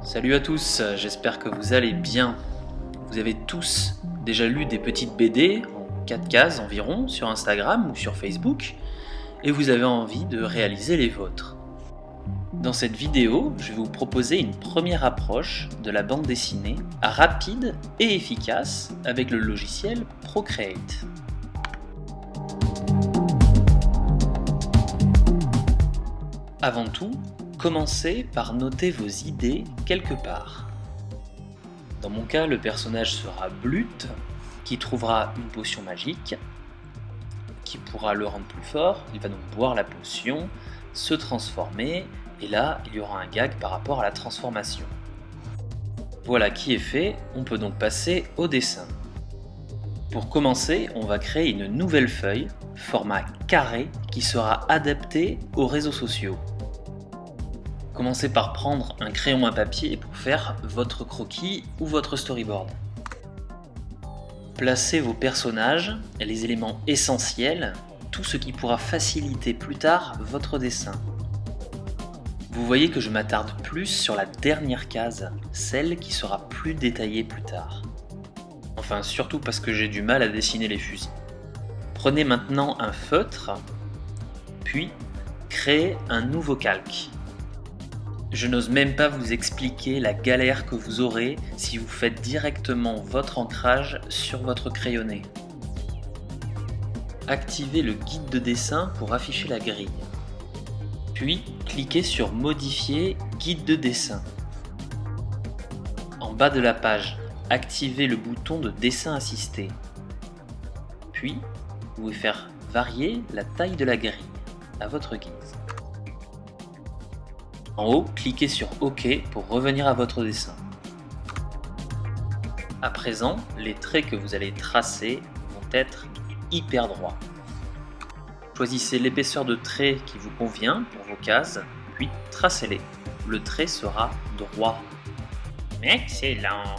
Salut à tous, j'espère que vous allez bien. Vous avez tous déjà lu des petites BD en 4 cases environ sur Instagram ou sur Facebook et vous avez envie de réaliser les vôtres. Dans cette vidéo, je vais vous proposer une première approche de la bande dessinée rapide et efficace avec le logiciel Procreate. Avant tout, commencez par noter vos idées quelque part. Dans mon cas, le personnage sera Blut, qui trouvera une potion magique, qui pourra le rendre plus fort. Il va donc boire la potion, se transformer, et là, il y aura un gag par rapport à la transformation. Voilà qui est fait, on peut donc passer au dessin. Pour commencer, on va créer une nouvelle feuille, format carré, qui sera adaptée aux réseaux sociaux. Commencez par prendre un crayon à papier pour faire votre croquis ou votre storyboard. Placez vos personnages, les éléments essentiels, tout ce qui pourra faciliter plus tard votre dessin. Vous voyez que je m'attarde plus sur la dernière case, celle qui sera plus détaillée plus tard. Enfin, surtout parce que j'ai du mal à dessiner les fusils. Prenez maintenant un feutre, puis créez un nouveau calque. Je n'ose même pas vous expliquer la galère que vous aurez si vous faites directement votre ancrage sur votre crayonné. Activez le guide de dessin pour afficher la grille. Puis, cliquez sur Modifier guide de dessin. En bas de la page, activez le bouton de dessin assisté. Puis, vous pouvez faire varier la taille de la grille à votre guise. En haut, cliquez sur OK pour revenir à votre dessin. À présent, les traits que vous allez tracer vont être hyper droits. Choisissez l'épaisseur de trait qui vous convient pour vos cases, puis tracez-les. Le trait sera droit. Excellent!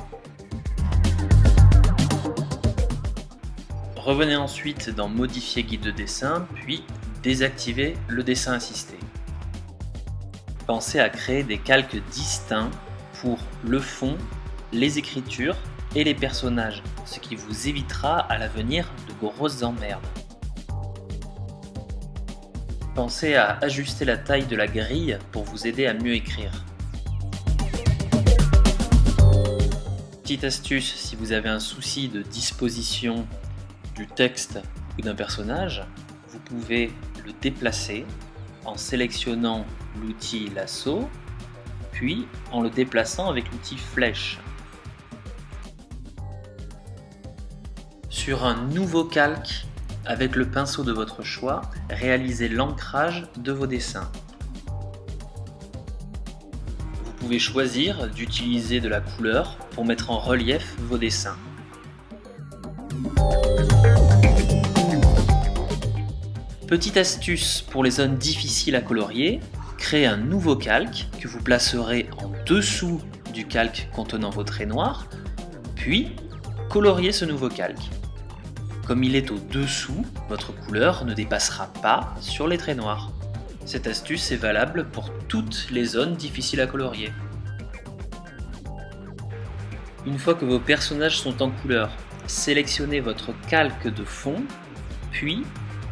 Revenez ensuite dans Modifier guide de dessin, puis désactivez le dessin assisté. Pensez à créer des calques distincts pour le fond, les écritures et les personnages, ce qui vous évitera à l'avenir de grosses emmerdes. Pensez à ajuster la taille de la grille pour vous aider à mieux écrire. Petite astuce, si vous avez un souci de disposition du texte ou d'un personnage, vous pouvez le déplacer en sélectionnant l'outil lasso, puis en le déplaçant avec l'outil flèche. Sur un nouveau calque, avec le pinceau de votre choix, réalisez l'ancrage de vos dessins. Vous pouvez choisir d'utiliser de la couleur pour mettre en relief vos dessins. Petite astuce pour les zones difficiles à colorier, créez un nouveau calque que vous placerez en dessous du calque contenant vos traits noirs, puis coloriez ce nouveau calque. Comme il est au-dessous, votre couleur ne dépassera pas sur les traits noirs. Cette astuce est valable pour toutes les zones difficiles à colorier. Une fois que vos personnages sont en couleur, sélectionnez votre calque de fond, puis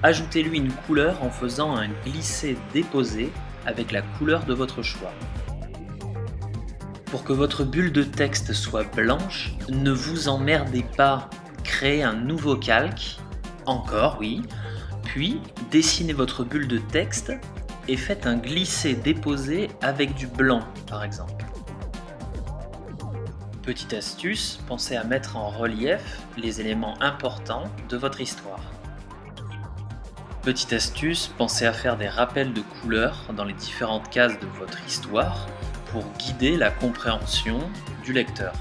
ajoutez-lui une couleur en faisant un glisser-déposer avec la couleur de votre choix. Pour que votre bulle de texte soit blanche, ne vous emmerdez pas. Créez un nouveau calque, encore oui, puis dessinez votre bulle de texte et faites un glisser-déposer avec du blanc par exemple. Petite astuce, pensez à mettre en relief les éléments importants de votre histoire. Petite astuce, pensez à faire des rappels de couleurs dans les différentes cases de votre histoire pour guider la compréhension du lecteur.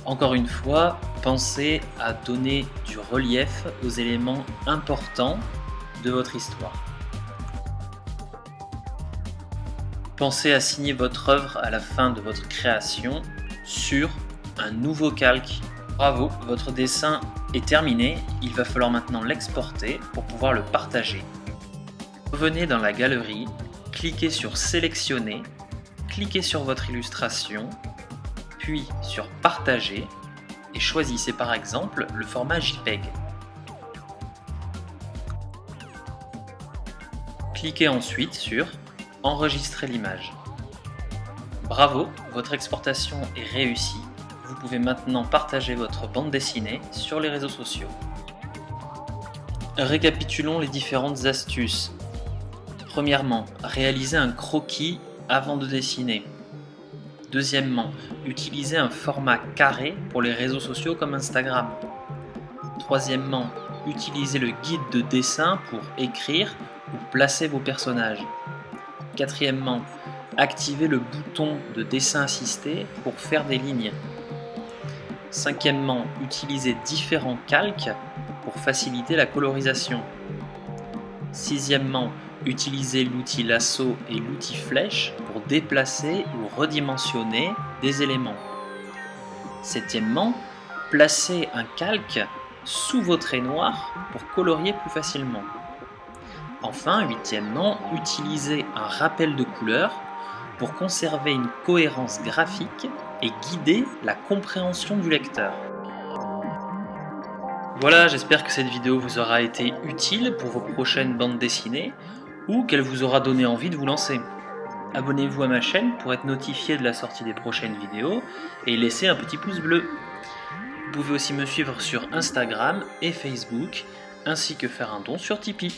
Encore une fois, pensez à donner du relief aux éléments importants de votre histoire. Pensez à signer votre œuvre à la fin de votre création sur un nouveau calque. Bravo, votre dessin est terminé, il va falloir maintenant l'exporter pour pouvoir le partager. Revenez dans la galerie, cliquez sur Sélectionner, cliquez sur votre illustration, puis sur Partager et choisissez par exemple le format JPEG. Cliquez ensuite sur Enregistrer l'image. Bravo, votre exportation est réussie. Vous pouvez maintenant partager votre bande dessinée sur les réseaux sociaux. Récapitulons les différentes astuces. Premièrement, réaliser un croquis avant de dessiner. Deuxièmement, utiliser un format carré pour les réseaux sociaux comme Instagram. Troisièmement, utiliser le guide de dessin pour écrire ou placer vos personnages. Quatrièmement, activer le bouton de dessin assisté pour faire des lignes. Cinquièmement, utiliser différents calques pour faciliter la colorisation. Sixièmement, utiliser l'outil lasso et l'outil flèche pour déplacer ou redimensionner des éléments. Septièmement, placer un calque sous vos traits noirs pour colorier plus facilement. Enfin, huitièmement, utiliser un rappel de couleurs pour conserver une cohérence graphique et guider la compréhension du lecteur. Voilà, j'espère que cette vidéo vous aura été utile pour vos prochaines bandes dessinées ou qu'elle vous aura donné envie de vous lancer. Abonnez-vous à ma chaîne pour être notifié de la sortie des prochaines vidéos et laissez un petit pouce bleu. Vous pouvez aussi me suivre sur Instagram et Facebook ainsi que faire un don sur Tipeee.